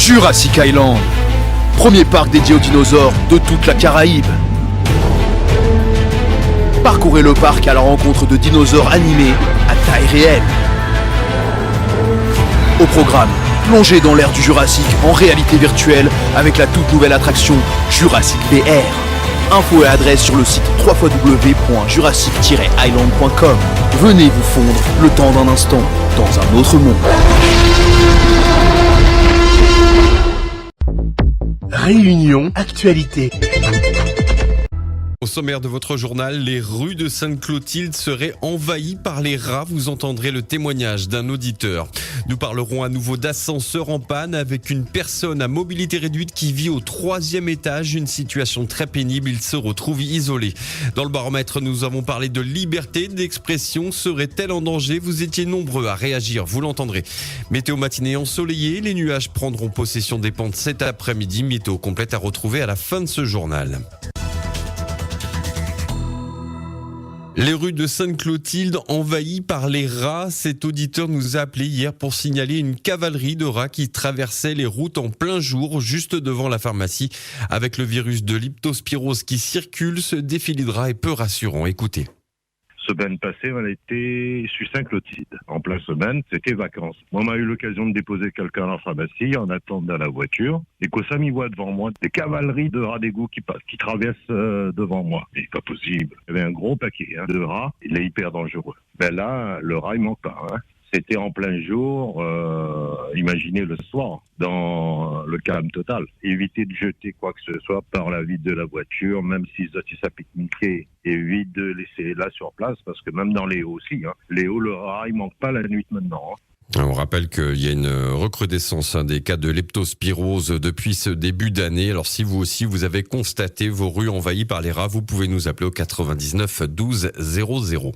Jurassic Island, premier parc dédié aux dinosaures de toute la Caraïbe. Parcourez le parc à la rencontre de dinosaures animés à taille réelle. Au programme, plongez dans l'ère du Jurassique en réalité virtuelle avec la toute nouvelle attraction Jurassic VR. Infos et adresse sur le site www.jurassic-island.com. Venez vous fondre le temps d'un instant dans un autre monde. Réunion Actualité. Au sommaire de votre journal, les rues de Sainte-Clotilde seraient envahies par les rats. Vous entendrez le témoignage d'un auditeur. Nous parlerons à nouveau d'ascenseur en panne avec une personne à mobilité réduite qui vit au 3e étage. Une situation très pénible. Il se retrouve isolé. Dans le baromètre, nous avons parlé de liberté d'expression. Serait-elle en danger? Vous étiez nombreux à réagir. Vous l'entendrez. Météo matinée ensoleillée. Les nuages prendront possession des pentes cet après-midi. Météo complète à retrouver à la fin de ce journal. Les rues de Sainte-Clotilde envahies par les rats. Cet auditeur nous a appelé hier pour signaler une cavalerie de rats qui traversait les routes en plein jour, juste devant la pharmacie. Avec le virus de leptospirose qui circule, ce défilé de rats est peu rassurant. Écoutez. Semaine passée, on était sur Sainte-Clotilde. En pleine semaine, c'était vacances. On a eu l'occasion de déposer quelqu'un à la pharmacie en attendant dans la voiture. Et qu'au voit devant moi des cavaleries de rats d'égout qui traversent devant moi. C'est pas possible. Il y avait un gros paquet de rats. Il est hyper dangereux. Ben là, le rat, il manque pas. C'était en plein jour, imaginez le soir, dans le calme total. Évitez de jeter quoi que ce soit par la vitre de la voiture, même si ça pique-niquer, évite de laisser là sur place, parce que même dans les hauts aussi, les hauts, le rat, il manque pas la nuit maintenant. On rappelle qu'il y a une recrudescence des cas de leptospirose depuis ce début d'année. Alors si vous aussi vous avez constaté vos rues envahies par les rats, vous pouvez nous appeler au 99 12 00.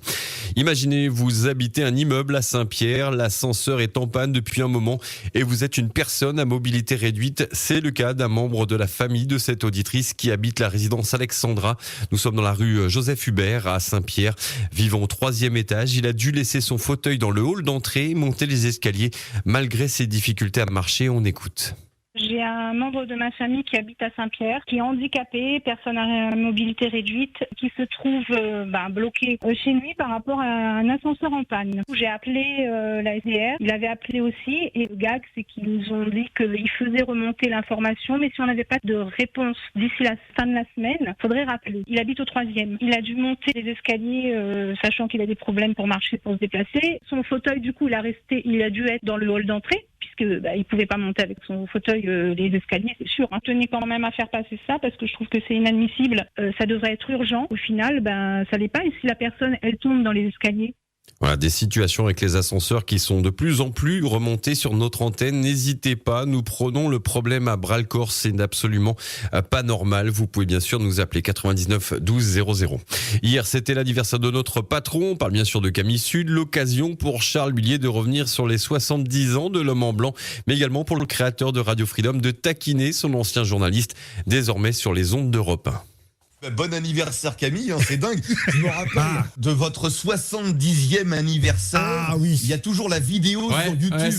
Imaginez, vous habitez un immeuble à Saint-Pierre, l'ascenseur est en panne depuis un moment et vous êtes une personne à mobilité réduite. C'est le cas d'un membre de la famille de cette auditrice qui habite la résidence Alexandra. Nous sommes dans la rue Joseph Hubert à Saint-Pierre. Vivant au 3e étage, il a dû laisser son fauteuil dans le hall d'entrée et monter les escaliers malgré ses difficultés à marcher. On écoute. J'ai un membre de ma famille qui habite à Saint-Pierre, qui est handicapé, personne à mobilité réduite, qui se trouve bloqué chez lui par rapport à un ascenseur en panne. J'ai appelé la SDR, il avait appelé aussi, et le gag, c'est qu'ils nous ont dit qu'ils faisaient remonter l'information, mais si on n'avait pas de réponse d'ici la fin de la semaine, il faudrait rappeler. Il habite au 3e. Il a dû monter les escaliers, sachant qu'il a des problèmes pour marcher, pour se déplacer. Son fauteuil, du coup, il a dû être dans le hall d'entrée, puisque il pouvait pas monter avec son fauteuil les escaliers, c'est sûr. Tenez quand même à faire passer ça parce que je trouve que c'est inadmissible. Ça devrait être urgent. Au final, ça l'est pas. Et si la personne, elle tombe dans les escaliers. Voilà, des situations avec les ascenseurs qui sont de plus en plus remontées sur notre antenne. N'hésitez pas, nous prenons le problème à bras-le-corps. C'est absolument pas normal. Vous pouvez bien sûr nous appeler 99 12 00. Hier, c'était l'anniversaire de notre patron. On parle bien sûr de Camille Sud. L'occasion pour Charles Bullier de revenir sur les 70 ans de l'homme en blanc, mais également pour le créateur de Radio Freedom de taquiner son ancien journaliste, désormais sur les ondes d'Europe 1. Bon anniversaire Camille, c'est dingue. Je me rappelle de votre 70e anniversaire. Ah oui. Il y a toujours la vidéo sur YouTube. Ouais,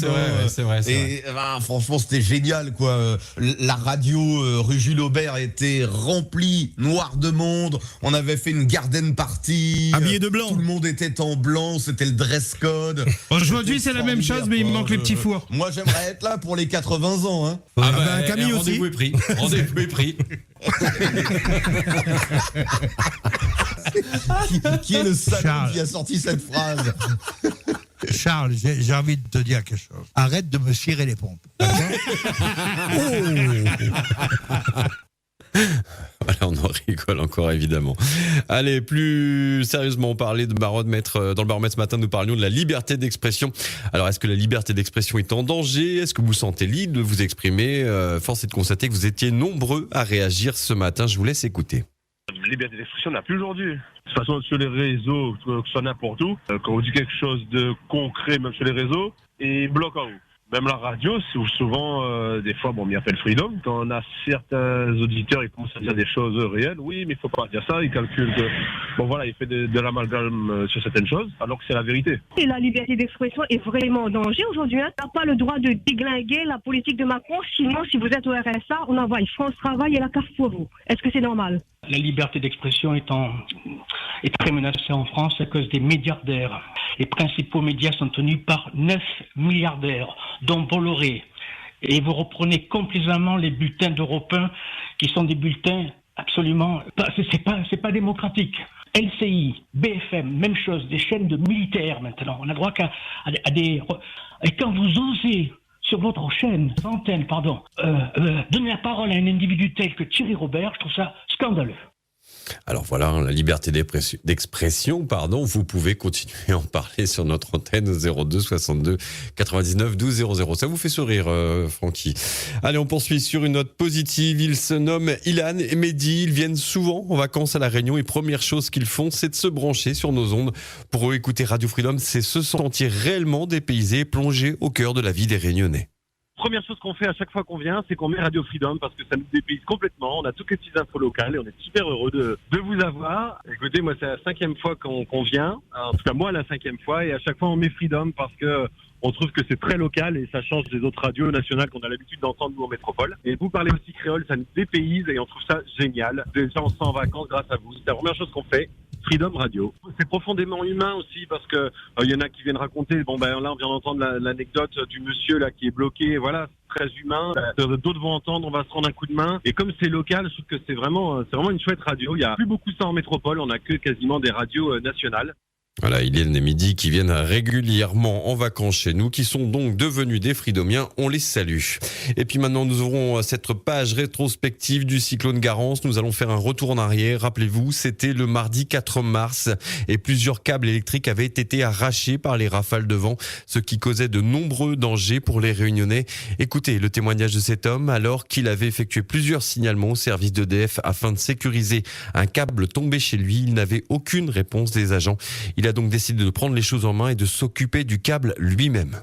c'est vrai. Et franchement, c'était génial, quoi. La radio rue Jules Aubert était remplie, noire de monde. On avait fait une garden party. Habillé de blanc. Tout le monde était en blanc, c'était le dress code. Aujourd'hui, c'est la même chose, mais il me manque les petits fours. Moi, j'aimerais être là pour les 80 ans. Hein. Camille aussi. Rendez-vous est pris. Rendez-vous est pris. Qui est le salaud Charles. qui a sorti cette phrase? Charles, j'ai envie de te dire quelque chose. Arrête de me cirer les pompes. Voilà, on en rigole encore évidemment. Allez, plus sérieusement, on parlait de baromètre. Dans le baromètre ce matin, nous parlions de la liberté d'expression. Alors, est-ce que la liberté d'expression est en danger? Est-ce que vous vous sentez libre de vous exprimer? Force est de constater que vous étiez nombreux à réagir ce matin. Je vous laisse écouter. La liberté d'expression n'a plus aujourd'hui. De toute façon, sur les réseaux, que ce soit n'importe où, quand on dit quelque chose de concret, même sur les réseaux, ils bloquent en haut. Même la radio, c'est où souvent, des fois, on m'y appelle Freedom. Quand on a certains auditeurs, ils commencent à dire des choses réelles. Oui, mais il faut pas dire ça. Ils calculent que, il fait de l'amalgame sur certaines choses, alors que c'est la vérité. Et la liberté d'expression est vraiment en danger aujourd'hui. On n'a pas le droit de déglinguer la politique de Macron. Sinon, si vous êtes au RSA, on envoie France Travail et la CAF pour vous. Est-ce que c'est normal? La liberté d'expression est très menacée en France à cause des milliardaires. Les principaux médias sont tenus par 9 milliardaires, dont Bolloré. Et vous reprenez complaisamment les bulletins d'Europe 1, qui sont des bulletins absolument... C'est pas démocratique. LCI, BFM, même chose, des chaînes de militaires maintenant. On a droit qu'à des... Et quand vous osez, sur votre chaîne, antenne, donner la parole à un individu tel que Thierry Robert, je trouve ça scandaleux. Alors voilà, la liberté d'expression, vous pouvez continuer à en parler sur notre antenne 02 62 99 12 00. Ça vous fait sourire, Francky. Allez, on poursuit sur une note positive. Ils se nomment Ilan et Mehdi. Ils viennent souvent en vacances à La Réunion et première chose qu'ils font, c'est de se brancher sur nos ondes. Pour eux, écouter Radio Freedom, c'est se sentir réellement dépaysé et plongé au cœur de la vie des Réunionnais. Première chose qu'on fait à chaque fois qu'on vient, c'est qu'on met Radio Freedom parce que ça nous dépayse complètement. On a toutes les petites infos locales et on est super heureux de vous avoir. Écoutez, moi, c'est la 5e fois qu'on vient. En tout cas, moi, la 5e fois. Et à chaque fois, on met Freedom parce que on trouve que c'est très local et ça change des autres radios nationales qu'on a l'habitude d'entendre, nous, en métropole. Et vous parlez aussi créole, ça nous dépayse et on trouve ça génial. Déjà, on se sent en vacances grâce à vous. C'est la première chose qu'on fait. Freedom Radio. C'est profondément humain aussi parce que y en a qui viennent raconter. Là, on vient d'entendre l'anecdote du monsieur là qui est bloqué. Voilà, très humain. D'autres vont entendre. On va se rendre un coup de main. Et comme c'est local, je trouve que c'est vraiment une chouette radio. Il y a plus beaucoup ça en métropole. On a que quasiment des radios nationales. Voilà, Ilan et Mehdi qui viennent régulièrement en vacances chez nous, qui sont donc devenus des Freedomiens. On les salue. Et puis maintenant, nous aurons cette page rétrospective du cyclone Garance. Nous allons faire un retour en arrière. Rappelez-vous, c'était le mardi 4 mars et plusieurs câbles électriques avaient été arrachés par les rafales de vent, ce qui causait de nombreux dangers pour les Réunionnais. Écoutez le témoignage de cet homme alors qu'il avait effectué plusieurs signalements au service d'EDF afin de sécuriser un câble tombé chez lui. Il n'avait aucune réponse des agents. Il a donc décidé de prendre les choses en main et de s'occuper du câble lui-même.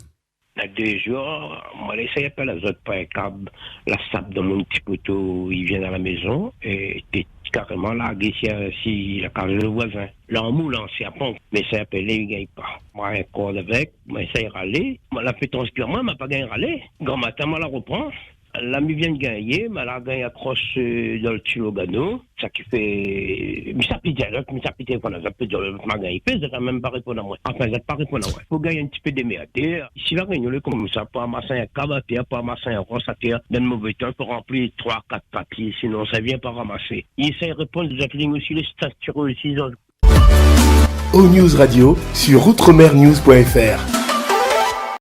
Il y a 2 jours, moi, j'essaye pas les autres par un câble, la sable de mon petit poteau, il vient à la maison et t'es carrément largué si la cage de voisin. Là, en moulant, c'est à pompe, mais ça appelle, il ne gagne pas. Moi, un corps avec, moi, j'essaye de râler, moi, la fait transpirer, moi, m'a pas gagné râler. Grand matin, moi, la reprend. L'ami vient de gagner, mais la gagne accroche dans le Tilogano. Ça qui fait. Mais ça pite, qu'on a fait de ma gagne. Ça n'a même pas répondu à moi. Enfin, ça n'a pas répondu à moi. Il faut gagner un petit peu de merde. Ici, la réunion, comme ça, pour amasser un câble à terre, pour amasser un rosse à terre, d'un mauvais temps, pour remplir 3-4 papiers, sinon ça vient pas ramasser. Il essaie de répondre, vous appelez aussi les statuts aussi. O News Radio sur outremernews.fr.